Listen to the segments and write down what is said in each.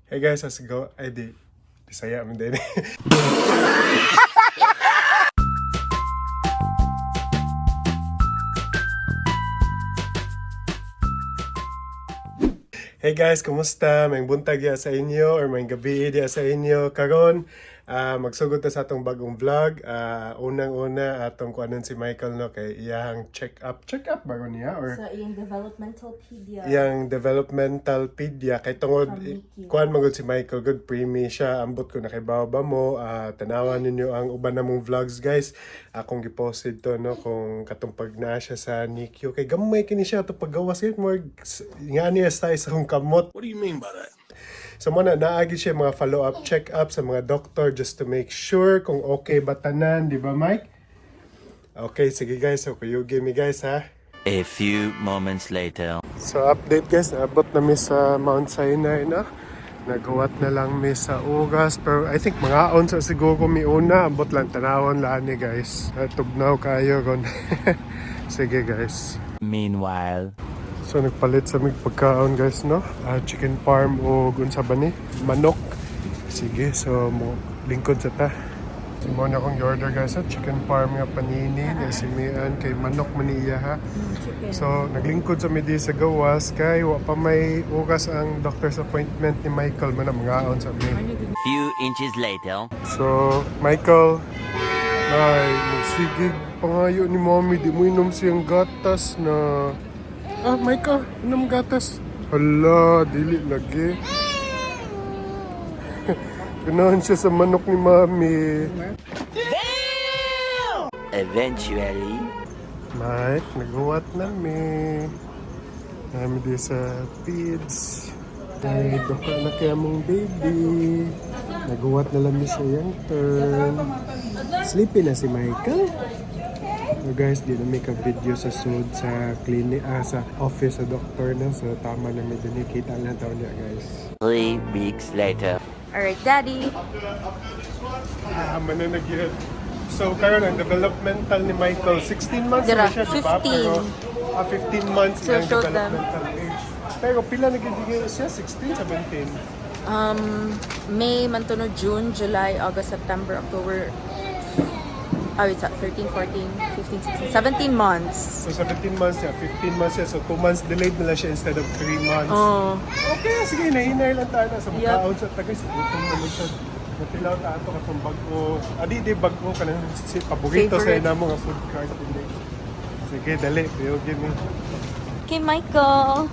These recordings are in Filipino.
Hey guys, how's it go? Ay di, Bisaya man din. Hey guys, kumusta? May buntag ya sa inyo or may gabi dia sa inyo. Karon, magsugod ta sa atong bagong vlog. Unang-una atong kuanon si Michael no kay iyang check-up bago niya or sa iyang developmental pedia. Iyang developmental pedia kay tungod kuan magud si Michael good preemie siya ambot ko na kay baba mo tanawan ninyo ang uban namong vlogs guys akong giposted to no kung katong pag naa siya sa NICU kay gamay kini siya to paggawas gid mo nga niya sa isang kamot. What do you mean by that? So muna naagi siya mga follow-up check-up sa mga doctor just to make sure kung okay ba tanan, di ba Mike? Okay, sige guys, so kuyogi mi guys ha. A few moments later. So update guys, naabot na mi sa Mount Sinai na. Naghuwat na lang mi sa ugas pero I think mga on sa siguro mi una, abot lang tanawon lang ni guys. Tugnaw kayo kon. Sige guys. Meanwhile. So nagpalit sa mig pagkaon guys no. Chicken parm o unsa ba ni? Manok. Sige, so mo lingkod sa ta. So mo na akong order guys ha. Chicken parm nga panini na simian kay manok maniya ha. So naglingkod sa mi di sa gawas kay wa pa may ugas ang doctor's appointment ni Michael man mga on sa mi. Few inches later. So Michael ay sige pangayo ni mommy di mo inom siyang gatas na Michael, inom gatas. Hala, dili lagi. Ganahan siya sa manok ni mami. Eventually. Mike, naghuwat namin. Namin di sa feeds. Ay, doka na kaya mong baby. Naghuwat na lang sa iyang turn. Sleepy na si Michael. So guys, di na may ka-video sa sud sa clinic, sa office sa doktor na. So tama na may dinikita lang tao niya guys. 3 weeks later. Alright, Daddy. Mananagyan. So karon ang developmental ni Michael, 16 months Dira, na siya, diba? 15. Pero 15 months So, ang show them. developmental age. Pero pila nagiging siya? 16, 17? May, mantuno, June, July, August, September, October. It's at 13, 14, 15, 16, 17 months. So 17 months siya, 15 months siya. So 2 months delayed na lang siya instead of 3 months. Oh. Okay, sige, nahinay lang tayo na sa Yup. mukhaon sa tagay. Sa butong naman siya. Matilaw tayo ito katong bago. Di bago ka na. Paborito sa Favorite. ina mo nga food cart. Sige, dali. Kuyogin mo. Okay, Michael.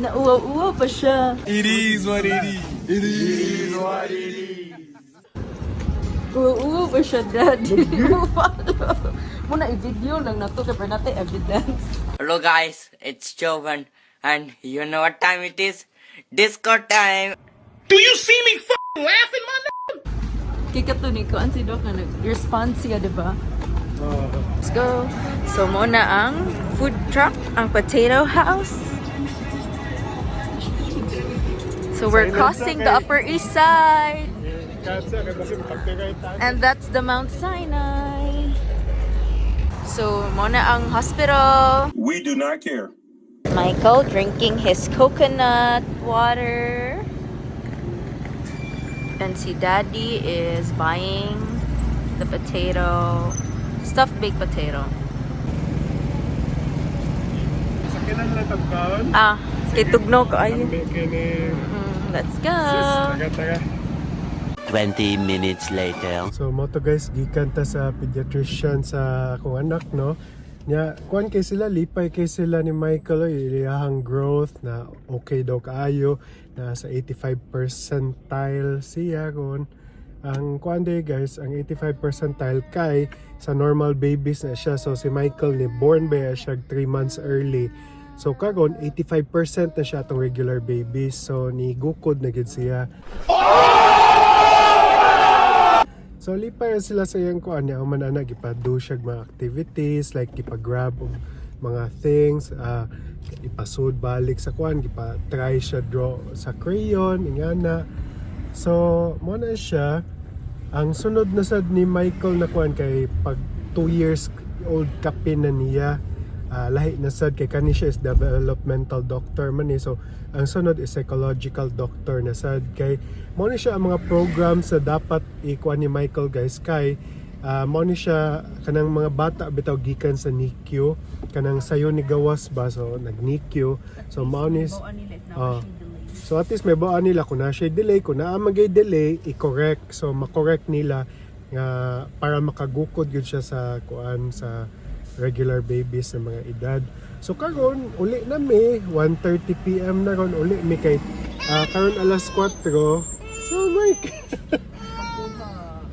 Nauwa-uwa pa siya. It is what it is. It is what it is. Uwa pa siya, Daddy. Muna i-video lang na to kapag natin evidence. Hello guys, it's Jovan and you know what time it is? Disco time! Do you see me laughing, my Kikatuni ko, ang si Doc na nag-response siya, diba? Let's go. So, muna ang food truck, ang potato house. So, we're crossing the Upper East Side. And that's the Mount Sinai. So, muna ang hospital. We do not care. Michael drinking his coconut water. And si Daddy is buying the potato, stuffed baked potato. Sa kinan lang tabkaon. Kitugno ko ay. Kini. Let's go. Taga. 20 minutes later. So mo to guys, gikan ta sa pediatrician sa akong anak no. Nya kuan kay sila lipay kay sila ni Michael iyahang growth na okay daw kaayo na sa 85 percentile siya kon. Ang kuan day guys, ang 85 percentile kay sa normal babies na siya. So si Michael ni born ba siya 3 months early. So karon 85% na siya atong regular babies. So ni gukod na gid siya. So lipay sila sa iyang kuan niya man ana gipado siya mga activities like gipa-grab og mga things, ipasud balik sa kuan, gipa-try siya draw sa crayon ingana. So mo na siya ang sunod na sad ni Michael na kuan kay pag 2 years old kapin na niya. lahi na sad kay kani siya is developmental doctor man eh. So ang sunod is psychological doctor na sad kay mo ni siya ang mga programs sa dapat ikuan ni Michael guys kay mo ni siya kanang mga bata bitaw gikan sa NICU kanang sayo ni gawas ba so nag NICU so mo ni so at least may bawaan nila kung na siya delay kung na magay delay i-correct so ma-correct nila nga para makagukod yun siya sa kuan sa regular babies sa mga edad. So karon uli na mi 1:30 PM na ron uli mi kay karon alas 4. So Mike.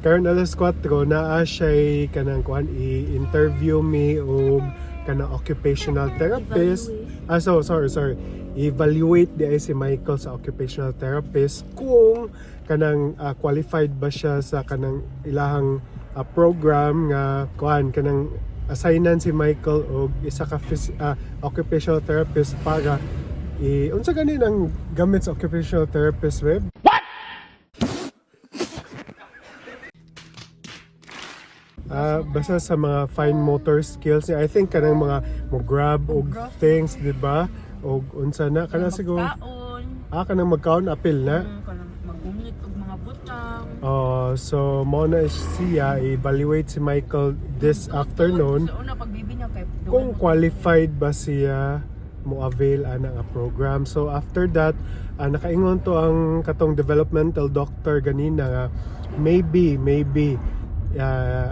Karon alas 4 naa siya kanang kuan i-interview mi og kanang occupational therapist. Sorry. Evaluate di ay si Michael sa occupational therapist kung kanang qualified ba siya sa kanang ilahang program nga kuan kanang assignan si Michael og isa ka occupational therapist para unsa ganin ang gamit sa occupational therapist web? Basta sa mga fine motor skills niya, I think kanang mga mo grab og things, di ba? Og unsa na kana siguro. Kanang magkaon apil na. Kanang magumit og mga butang. So mo na siya evaluate si Michael this afternoon. So una pagbibi niya kay Kung qualified ba siya mo avail ana nga program. So after that, nakaingon to ang katong developmental doctor ganina nga maybe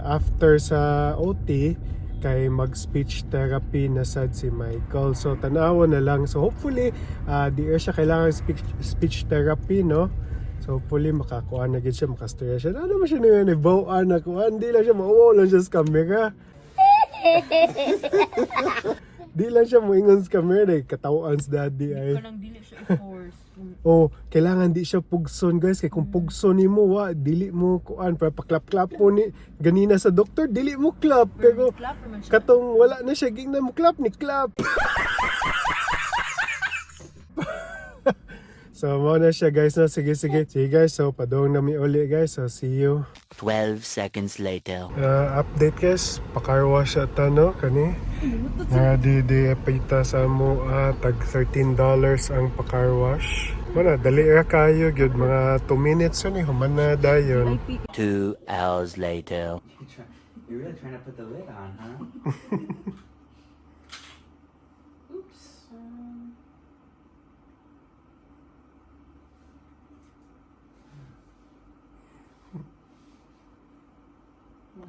after sa OT kay mag-speech therapy na sad si Michael. So tanawa na lang. So hopefully di siya kailangan speech therapy, no? So hopefully makakuha na gid siya, makastorya siya. Ano mo siya na yun, bawaan na kuha. Di lang siya mauwaw lang siya sa camera. Di lang siya moingon sa camera. Katawaan sa daddy ay. kanang dili siya i-force. Kailangan di siya pugson guys. Kaya kung pugson ni mo, dili mo kuan. Para paklap-klap po ni ganina sa doktor, dili mo clap. Pero katong wala na siya, ging na mo clap ni clap. So, mo na siya guys. No? Sige guys. So, padong na mi uli guys. So, see you. 12 seconds later. Update guys. Pakarwash ata no? Kani. Di pita sa mo tag $13 ang pakarwash. Mana, dali ra kayo. Good, mga 2 minutes yun eh. Human na dayon. 2 hours later. You're really trying to put the lid on, huh?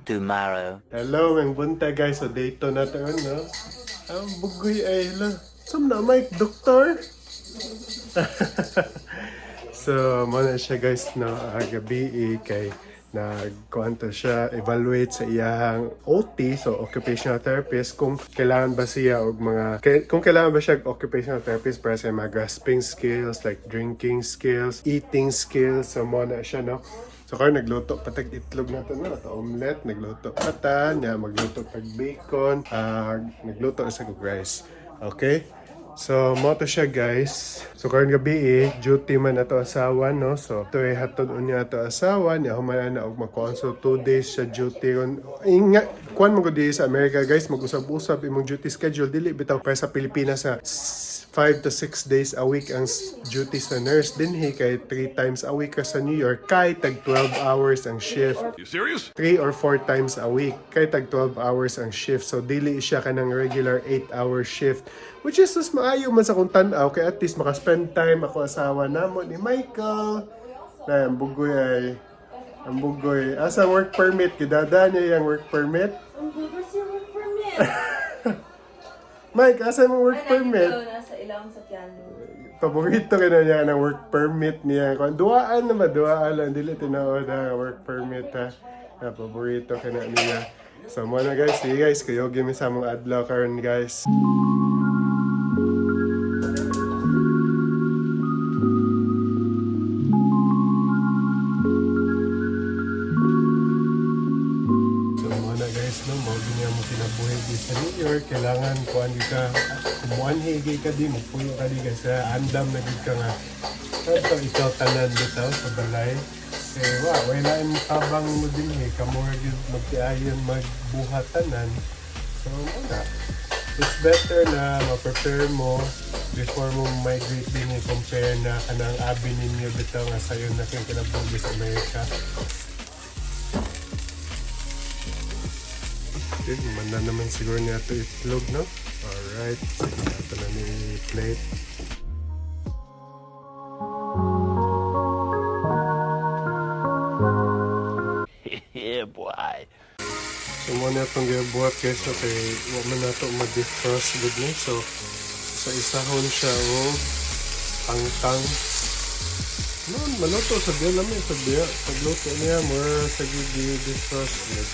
Tomorrow. Hello, ang bunta guys. So, dito na ito, no? Ang bugoy ay, sam na, Mike, doktor? So, muna siya guys, no? Gabi kay nagkuhanto siya, evaluate sa iyang OT, so occupational therapist, kung kailangan ba siya og kung kailangan ba siya occupational therapist para sa mga grasping skills, like drinking skills, eating skills, so muna siya, no? So karon nagluto patag itlog nato na ito omelet, nagluto pata niya, magluto pag bacon, nagluto sa rice. Okay? So mo to siya guys. So karon gabi duty man ato asawa, no? So to hatod unya ato asawa niya human na og mag-consult 2 days sa duty ron. Inga kuan mo gudi sa America guys, mag-usab-usab imong duty schedule dili bitaw para sa Pilipinas sa 5 to 6 days a week ang duty sa nurse. Dinhi kay 3 times a week ka sa New York kay tag 12 hours ang shift. You serious? 3 or 4 times a week kay tag 12 hours ang shift. So dili siya kanang regular 8-hour shift, which is mas maayo man sa kung tan-aw kay at least maka-spend time ako asawa namo ni Michael. Na ang bugoy asa work permit kidada niya yung work permit. Ang gugus yung work permit. Mike, asa mo work permit? Nasa ilang sa piano. Paborito ka na niya ng work permit niya. Kung duaan na ba? Duaan lang. Dili tinaod ang work permit ha. Paborito ka na niya. So muna guys. Sige guys. Kuyogi mi sa mga adlaw karon guys. Kinabuhi di sa New York, kailangan kuan di ka kumuanhi ka di, magpuyo ka di kasi andam na gid ka nga ito ikaw tanan bitaw sa balay wala im tabang mo din kamo gid magtiayon magbuhat tanan so wala it's better na ma-prepare mo before mo migrate din compare na kanang abi ninyo bitaw nga sayo na kang kinabuhi sa Amerika. Okay, man na naman siguro niya ito itlog, no? Alright, sige ito na ni plate. Yeah, boy. So muna itong gibuhat guys, okay, huwag man na ito ma-defrost good na. So, sa isahon siya o tangtang. Noon, maluto sa diya namin, sa diya. Pagluto niya, more sa defrost good.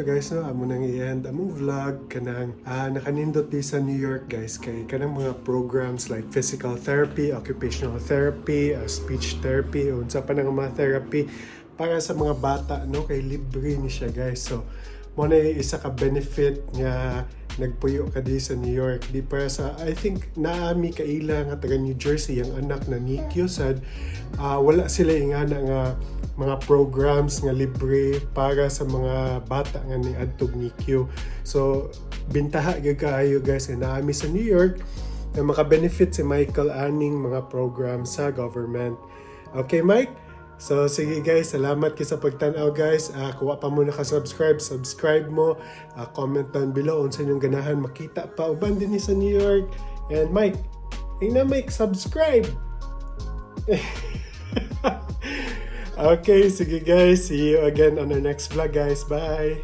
to guys, no, amo nang i-end among vlog kanang nakanindot di sa New York guys kay kanang mga programs like physical therapy, occupational therapy, speech therapy, unsa pa nang mga therapy para sa mga bata, no, kay libre ni siya guys. So mo na isa ka benefit nga nagpuyo ka di sa New York di para sa I think naami kaila nga taga New Jersey ang anak na NICU sad wala sila ingana nga mga programs nga libre para sa mga bata nga ni adtog NICU. So bintaha gyud kaayo guys na naami sa New York na maka-benefit si Michael aning mga program sa government. Okay Mike? So sige guys, salamat kayo sa pagtanaw guys. Kuha pa mo naka-subscribe, subscribe mo, comment down below unsa inyong ganahan makita pa uban din sa New York. And Mike, Mike, subscribe. Okay, sige guys, see you again on our next vlog guys. Bye.